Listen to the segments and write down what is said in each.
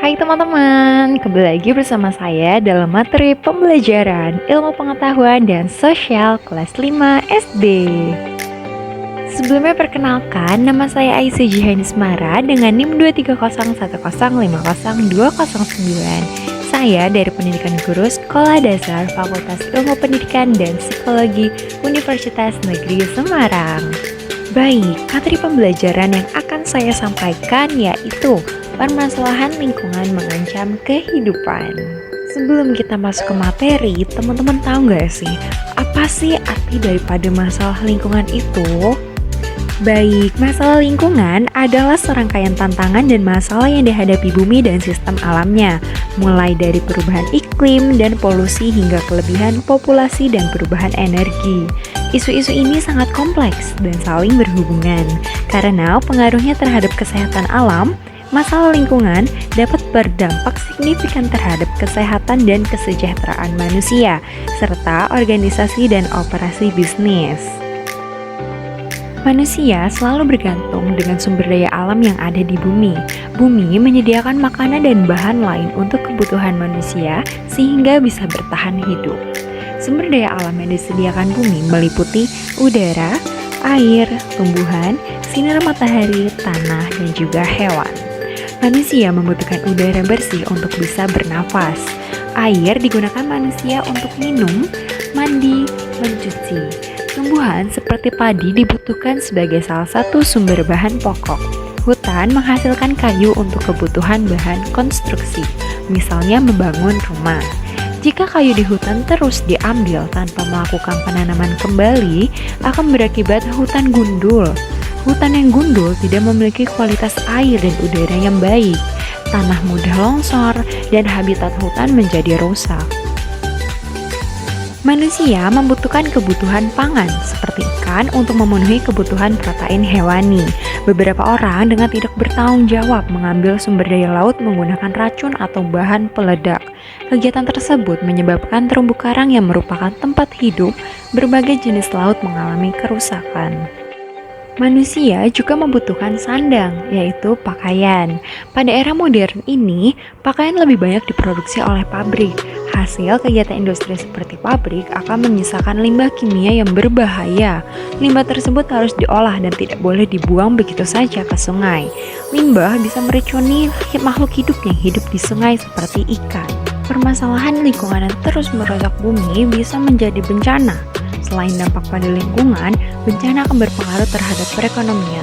Hai teman-teman, kembali lagi bersama saya dalam materi pembelajaran Ilmu Pengetahuan dan Sosial kelas 5 SD. Sebelumnya perkenalkan, nama saya Aisyah Jihanismara dengan NIM 23010502009. Saya dari Pendidikan Guru Sekolah Dasar Fakultas Ilmu Pendidikan dan Psikologi Universitas Negeri Semarang. Baik, materi pembelajaran yang akan saya sampaikan yaitu permasalahan lingkungan mengancam kehidupan. Sebelum kita masuk ke materi, teman-teman tahu nggak sih, apa sih arti daripada masalah lingkungan itu? Baik, masalah lingkungan adalah serangkaian tantangan dan masalah yang dihadapi bumi dan sistem alamnya, mulai dari perubahan iklim dan polusi hingga kelebihan populasi dan perubahan energi. Isu-isu ini sangat kompleks dan saling berhubungan, karena pengaruhnya terhadap kesehatan alam. Masalah lingkungan dapat berdampak signifikan terhadap kesehatan dan kesejahteraan manusia, serta organisasi dan operasi bisnis. Manusia selalu bergantung dengan sumber daya alam yang ada di bumi. Bumi menyediakan makanan dan bahan lain untuk kebutuhan manusia sehingga bisa bertahan hidup. Sumber daya alam yang disediakan bumi meliputi udara, air, tumbuhan, sinar matahari, tanah, dan juga hewan. Manusia membutuhkan udara bersih untuk bisa bernafas. Air digunakan manusia untuk minum, mandi, mencuci. Tumbuhan seperti padi dibutuhkan sebagai salah satu sumber bahan pokok. Hutan menghasilkan kayu untuk kebutuhan bahan konstruksi, misalnya membangun rumah. Jika kayu di hutan terus diambil tanpa melakukan penanaman kembali, akan berakibat hutan gundul. Hutan yang gundul tidak memiliki kualitas air dan udara yang baik. Tanah mudah longsor dan habitat hutan menjadi rusak. Manusia membutuhkan kebutuhan pangan seperti ikan untuk memenuhi kebutuhan protein hewani. Beberapa orang dengan tidak bertanggung jawab mengambil sumber daya laut menggunakan racun atau bahan peledak. Kegiatan tersebut menyebabkan terumbu karang yang merupakan tempat hidup berbagai jenis laut mengalami kerusakan. Manusia juga membutuhkan sandang, yaitu pakaian. Pada era modern ini, pakaian lebih banyak diproduksi oleh pabrik. Hasil kegiatan industri seperti pabrik akan menyisakan limbah kimia yang berbahaya. Limbah tersebut harus diolah dan tidak boleh dibuang begitu saja ke sungai. Limbah bisa meracuni makhluk hidup yang hidup di sungai seperti ikan. Permasalahan lingkungan yang terus merusak bumi bisa menjadi bencana. Selain dampak pada lingkungan, bencana akan berpengaruh terhadap perekonomian.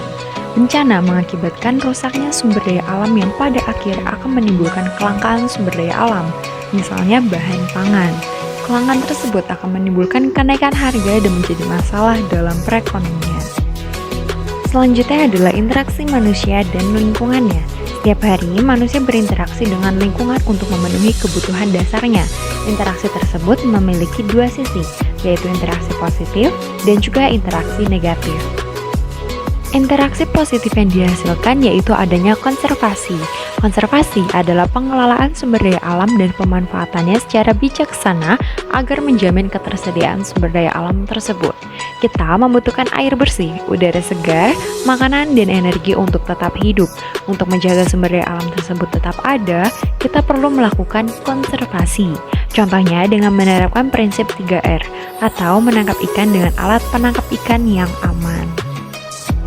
Bencana mengakibatkan rusaknya sumber daya alam yang pada akhir akan menimbulkan kelangkaan sumber daya alam, misalnya bahan pangan. Kelangkaan tersebut akan menimbulkan kenaikan harga dan menjadi masalah dalam perekonomian. Selanjutnya adalah interaksi manusia dan lingkungannya. Setiap hari, manusia berinteraksi dengan lingkungan untuk memenuhi kebutuhan dasarnya. Interaksi tersebut memiliki dua sisi, yaitu interaksi positif dan juga interaksi negatif. Interaksi positif yang dihasilkan yaitu adanya konservasi. Konservasi adalah pengelolaan sumber daya alam dan pemanfaatannya secara bijaksana agar menjamin ketersediaan sumber daya alam tersebut. Kita membutuhkan air bersih, udara segar, makanan, dan energi untuk tetap hidup. Untuk menjaga sumber daya alam tersebut tetap ada, kita perlu melakukan konservasi. Contohnya dengan menerapkan prinsip 3R atau menangkap ikan dengan alat penangkap ikan yang aman.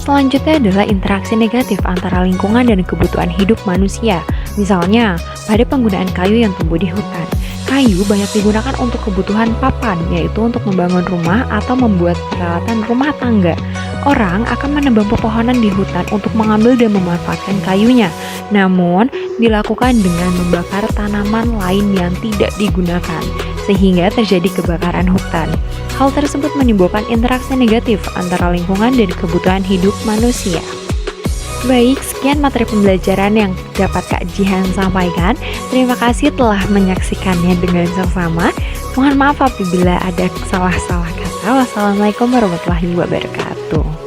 Selanjutnya adalah interaksi negatif antara lingkungan dan kebutuhan hidup manusia. Misalnya, pada penggunaan kayu yang tumbuh di hutan. Kayu banyak digunakan untuk kebutuhan papan, yaitu untuk membangun rumah atau membuat peralatan rumah tangga. Orang akan menebang pepohonan di hutan untuk mengambil dan memanfaatkan kayunya. Namun, dilakukan dengan membakar tanaman lain yang tidak digunakan, sehingga terjadi kebakaran hutan. Hal tersebut menimbulkan interaksi negatif antara lingkungan dan kebutuhan hidup manusia. Baik, sekian materi pembelajaran yang dapat Kak Jihan sampaikan. Terima kasih telah menyaksikannya dengan seksama. Mohon maaf apabila ada salah-salah kata. Wassalamualaikum warahmatullahi wabarakatuh.